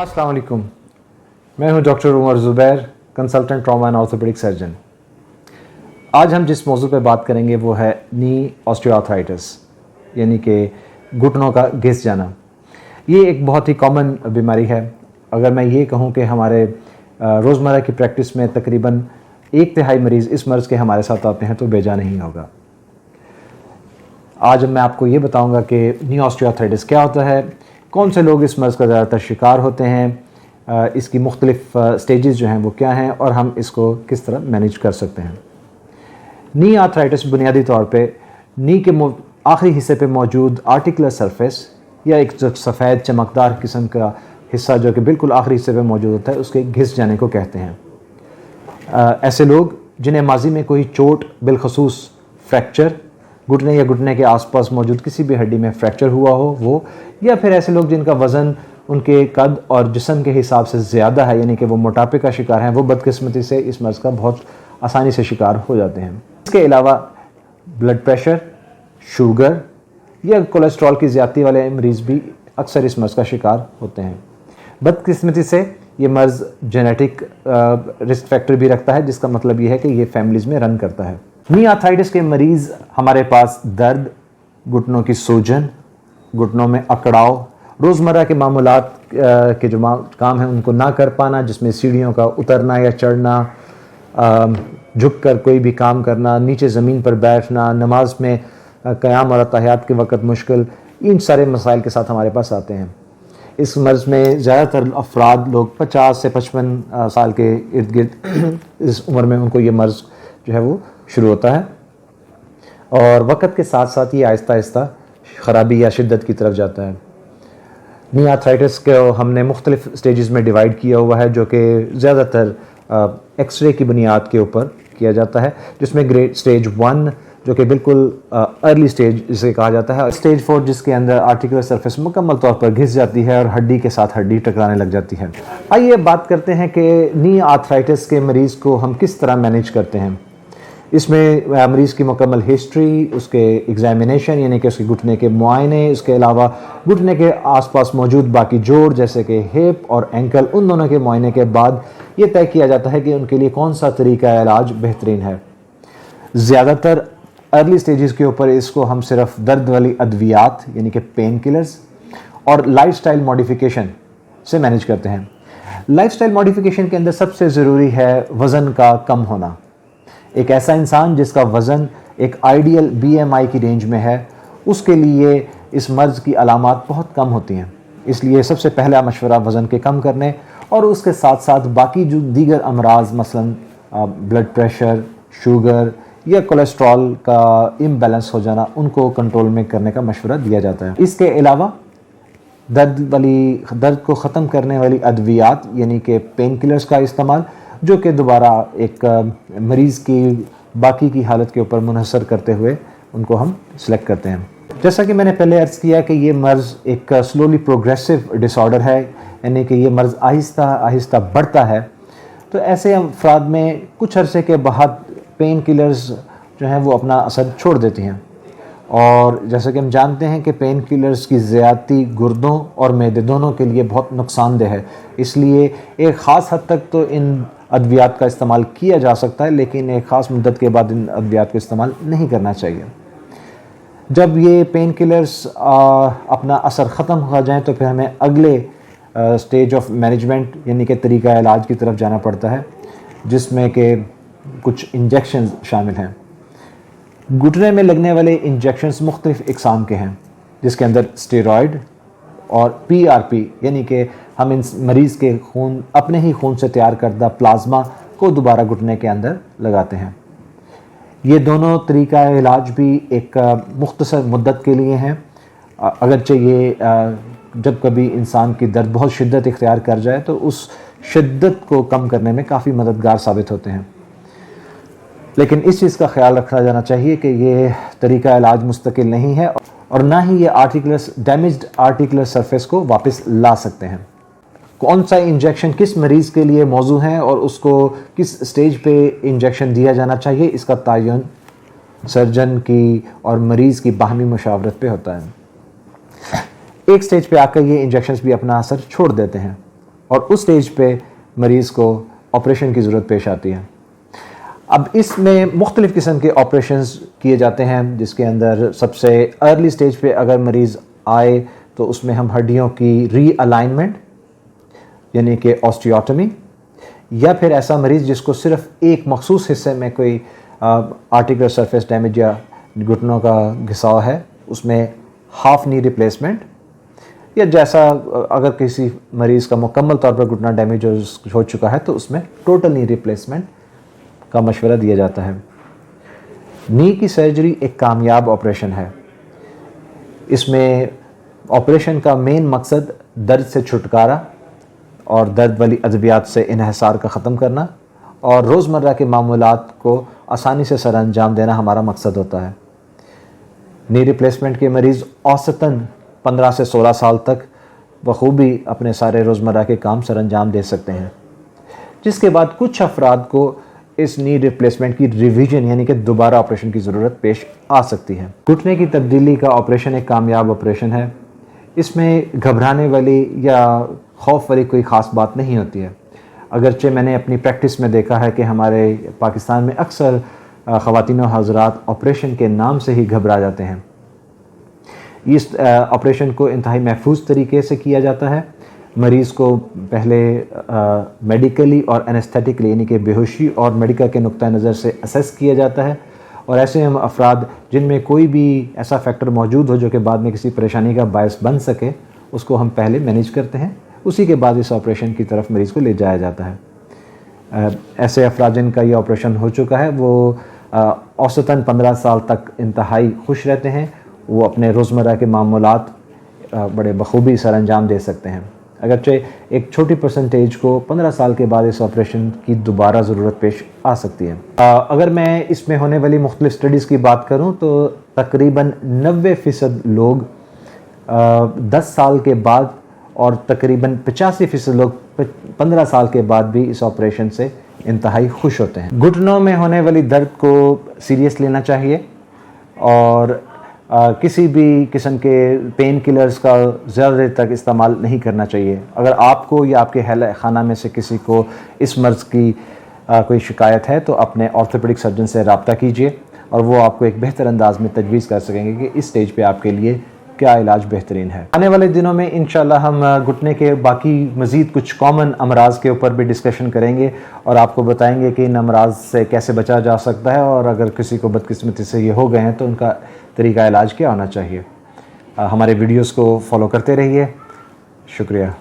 अस्सलाम वालेकुम। मैं हूं doctor Umar Zubair, consultant trauma and orthopaedic surgeon. आज हम जिस मौजू पर बात करेंगे वो है नी ऑस्टियोआर्थराइटिस, यानी कि घुटनों का घिस जाना। ये एक बहुत ही कॉमन बीमारी है। अगर मैं ये कहूँ कि हमारे रोज़मर्रा की प्रैक्टिस में तकरीबन 1/3 मरीज़ इस मर्ज़ के हमारे साथ आते हैं तो बेजा नहीं होगा। आज मैं आपको ये बताऊंगा कि नी ऑस्टियोआर्थराइटिस क्या होता है, कौन से लोग इस मर्ज़ का ज़्यादातर शिकार होते हैं, इसकी मुख्तलिफ स्टेजेस जो हैं वो क्या हैं और हम इसको किस तरह मैनेज कर सकते हैं। नी आर्थराइटिस बुनियादी तौर पे नी के आखिरी हिस्से पे मौजूद आर्टिकुलर सरफेस या एक जो सफ़ेद चमकदार किस्म का हिस्सा जो कि बिल्कुल आखिरी हिस्से पे मौजूद होता है उसके घिस जाने को कहते हैं। ऐसे लोग जिन्हें माजी में कोई चोट बिलखसूस फ्रैक्चर, घुटने या घुटने के आसपास मौजूद किसी भी हड्डी में फ्रैक्चर हुआ हो वो, या फिर ऐसे लोग जिनका वज़न उनके कद और जिस्म के हिसाब से ज़्यादा है, यानी कि वो मोटापे का शिकार हैं, वो बदकिस्मती से इस मर्ज़ का बहुत आसानी से शिकार हो जाते हैं। इसके अलावा ब्लड प्रेशर, शुगर या कोलेस्ट्रॉल की ज़्यादती वाले मरीज़ भी अक्सर इस मर्ज़ का शिकार होते हैं। बदकिस्मती से ये मर्ज़ जेनेटिक रिस्क फैक्टर भी रखता है, जिसका मतलब ये है कि ये फैमिलीज़ में रन करता है। नी आर्थराइटिस के मरीज़ हमारे पास दर्द, घुटनों की सूजन, घुटनों में अकड़ाव, रोज़मर्रा के मामूलात के जो काम हैं उनको ना कर पाना, जिसमें सीढ़ियों का उतरना या चढ़ना, झुक कर कोई भी काम करना, नीचे ज़मीन पर बैठना, नमाज में क़याम और तहय्यात के वक़्त मुश्किल, इन सारे मसाइल के साथ हमारे पास आते हैं। इस मर्ज़ में ज़्यादातर अफराद लोग 50 से 55 साल के इर्द गिर्द इस उम्र में उनको ये मर्ज़ जो है वो शुरू होता है और वक़्त के साथ साथ ये आहिस्ता आहिस्ता ख़राबी या शिद्दत की तरफ जाता है। नी आर्थराइटिस को हमने मुख्तलिफ स्टेजेस में डिवाइड किया हुआ है, जो कि ज़्यादातर एक्सरे की बुनियाद के ऊपर किया जाता है, जिसमें ग्रेड स्टेज 1 जो कि बिल्कुल अर्ली स्टेज जिसे कहा जाता है, स्टेज 4 जिसके अंदर आर्टिकुलर सरफेस मुकम्मल तौर पर घिस जाती है और हड्डी के साथ हड्डी टकराने लग जाती है। आइए बात करते हैं कि नी आर्थराइटिस के मरीज़ को हम किस तरह मैनेज करते हैं। इसमें मरीज़ की मुकम्मल हिस्ट्री, उसके एग्जामिनेशन यानी कि उसके घुटने के मुआयने, इसके अलावा घुटने के आसपास मौजूद बाकी जोड़ जैसे कि हिप और एंकल, उन दोनों के मुआयने के बाद ये तय किया जाता है कि उनके लिए कौन सा तरीका इलाज बेहतरीन है। ज़्यादातर अर्ली स्टेजेस के ऊपर इसको हम सिर्फ दर्द वाली अद्वियात यानी कि पेन किलर्स और लाइफस्टाइल मॉडिफिकेशन से मैनेज करते हैं। लाइफस्टाइल मॉडिफिकेशन के अंदर सबसे ज़रूरी है वज़न का कम होना। एक ऐसा इंसान जिसका वज़न एक आइडियल BMI की रेंज में है, उसके लिए इस मर्ज़ की अलामात बहुत कम होती हैं। इसलिए सबसे पहला मशवरा वज़न के कम करने और उसके साथ साथ बाकी जो दीगर अमराज मसलन ब्लड प्रेशर, शुगर या कोलेस्ट्रॉल का इम्बैलेंस हो जाना, उनको कंट्रोल में करने का मशवरा दिया जाता है। इसके अलावा दर्द को ख़त्म करने वाली अद्वियात यानी कि पेन किलर्स का इस्तेमाल, जो कि दोबारा एक मरीज़ की बाकी की हालत के ऊपर मुनहसर करते हुए उनको हम सिलेक्ट करते हैं। जैसा कि मैंने पहले अर्ज़ किया कि ये मर्ज़ एक स्लोली प्रोग्रेसिव डिसऑर्डर है, यानी कि ये मर्ज़ आहिस्ता आहिस्ता बढ़ता है। तो ऐसे अफराद में कुछ अरसे के बाद पेन किलर्स जो हैं वो अपना असर छोड़ देती हैं, और जैसा कि हम जानते हैं कि पेन किलर्स की ज़्यादती गुर्दों और मैदे दोनों के लिए बहुत नुकसानदेह है। इसलिए एक ख़ास हद तक तो इन अद्वियात का इस्तेमाल किया जा सकता है, लेकिन एक ख़ास मुद्दत के बाद इन अद्वियात का इस्तेमाल नहीं करना चाहिए। जब ये पेन किलर्स अपना असर ख़त्म हो जाएं तो फिर हमें अगले स्टेज ऑफ मैनेजमेंट यानी कि तरीका इलाज की तरफ जाना पड़ता है, जिसमें कि कुछ इंजेक्शन शामिल हैं। घुटने में लगने वाले इंजेक्शंस मुख्तलिफ इकसाम के हैं, जिसके अंदर स्टेरॉयड और PRP यानी कि हम इन मरीज़ के खून अपने ही खून से तैयार करदा प्लाज्मा को दोबारा घुटने के अंदर लगाते हैं। ये दोनों तरीका इलाज भी एक मुख्तसर मुद्दत के लिए हैं, अगरचे ये जब कभी इंसान की दर्द बहुत शिद्दत इख्तियार कर जाए तो उस शिद्दत को कम करने में काफ़ी मददगार साबित होते हैं। लेकिन इस चीज़ का ख्याल रखा जाना चाहिए कि ये तरीका इलाज मुस्तकिल नहीं है और ना ही ये डैमेज्ड आर्टिकुलर सरफेस को वापस ला सकते हैं। कौन सा इंजेक्शन किस मरीज़ के लिए मौजू है और उसको किस स्टेज पे इंजेक्शन दिया जाना चाहिए, इसका तयन सर्जन की और मरीज़ की बाहमी मुशावरत पे होता है। एक स्टेज पे आकर ये इंजेक्शंस भी अपना असर छोड़ देते हैं। और उस स्टेज पे मरीज़ को ऑपरेशन की ज़रूरत पेश आती है। अब इसमें मुख्तलिफ़ किस्म के ऑपरेशंस किए जाते हैं, जिसके अंदर सबसे अर्ली स्टेज पे अगर मरीज़ आए तो उसमें हम हड्डियों की रीअलाइनमेंट यानी कि ऑस्टियोटमी, या फिर ऐसा मरीज़ जिसको सिर्फ एक मखसूस हिस्से में कोई आर्टिकुलर सरफेस डैमेज या घुटनों का घिसाव है, उसमें हाफ नी रिप्लेसमेंट, या जैसा अगर किसी मरीज़ का मुकम्मल तौर पर घुटना डैमेज हो चुका है तो उसमें टोटल नी रिप्लेसमेंट का मशवरा दिया जाता है। नी की सर्जरी एक कामयाब ऑपरेशन है। इसमें ऑपरेशन का मेन मकसद दर्द से छुटकारा और दर्द वाली अद्वियात से इन्हिसार का ख़त्म करना और रोज़मर्रा के मामूलात को आसानी से सर अंजाम देना हमारा मकसद होता है। नी रिप्लेसमेंट के मरीज़ औसतन 15 से 16 साल तक बखूबी अपने सारे रोज़मर्रा के काम सर अंजाम दे सकते हैं, जिसके बाद कुछ अफराद को इस नी रिप्लेसमेंट की रिवीजन यानी कि दोबारा ऑपरेशन की ज़रूरत पेश आ सकती है। घुटने की तब्दीली का ऑपरेशन एक कामयाब ऑपरेशन है। इसमें घबराने वाली या खौफ वाली कोई ख़ास बात नहीं होती है। अगरचे मैंने अपनी प्रैक्टिस में देखा है कि हमारे पाकिस्तान में अक्सर ख़वातीन और हज़रात ऑपरेशन के नाम से ही घबरा जाते हैं। इस ऑपरेशन को इंतहाई महफूज तरीके से किया जाता है। मरीज़ को पहले मेडिकली और एनेस्थेटिकली यानी कि बेहोशी और मेडिकल के नुक्ता नज़र से असेस किया जाता है, और ऐसे हम अफराद जिनमें कोई भी ऐसा फैक्टर मौजूद हो जो कि बाद में किसी परेशानी का बायस बन सके, उसको हम पहले मैनेज करते हैं, उसी के बाद इस ऑपरेशन की तरफ मरीज़ को ले जाया जाता है। ऐसे अफराद जिनका ये ऑपरेशन हो चुका है वो औसतन 15 साल तक इंतहाई खुश रहते हैं। वो अपने रोज़मर्रा के मामूलात बड़े बखूबी सर अंजाम दे सकते हैं। अगरचे एक छोटी परसेंटेज को 15 साल के बाद इस ऑपरेशन की दोबारा ज़रूरत पेश आ सकती है। अगर मैं इसमें होने वाली मुख्तलिफ स्टडीज़ की बात करूँ तो तकरीबन 90% लोग 10 साल के बाद और तकरीबन 85% लोग 15 साल के बाद भी इस ऑपरेशन से इंतहाई खुश होते हैं। घुटनों में होने वाली दर्द को सीरियस लेना चाहिए और किसी भी किस्म के पेन किलर्स का ज़्यादा देर तक इस्तेमाल नहीं करना चाहिए। अगर आपको या आपके अहल खाना में से किसी को इस मर्ज़ की कोई शिकायत है तो अपने ऑर्थोपेडिक सर्जन से रब्ता कीजिए और वो आपको एक बेहतर अंदाज में तजवीज़ कर सकेंगे कि इस स्टेज पे आपके लिए क्या इलाज बेहतरीन है। आने वाले दिनों में इंशाल्लाह हम घुटने के बाकी मज़ीद कुछ कॉमन अमराज के ऊपर भी डिस्कशन करेंगे और आपको बताएंगे कि इन अमराज से कैसे बचा जा सकता है, और अगर किसी को बदकिस्मती से ये हो गए हैं तो उनका तरीका इलाज क्या होना चाहिए। हमारे वीडियोस को फॉलो करते रहिए। शुक्रिया।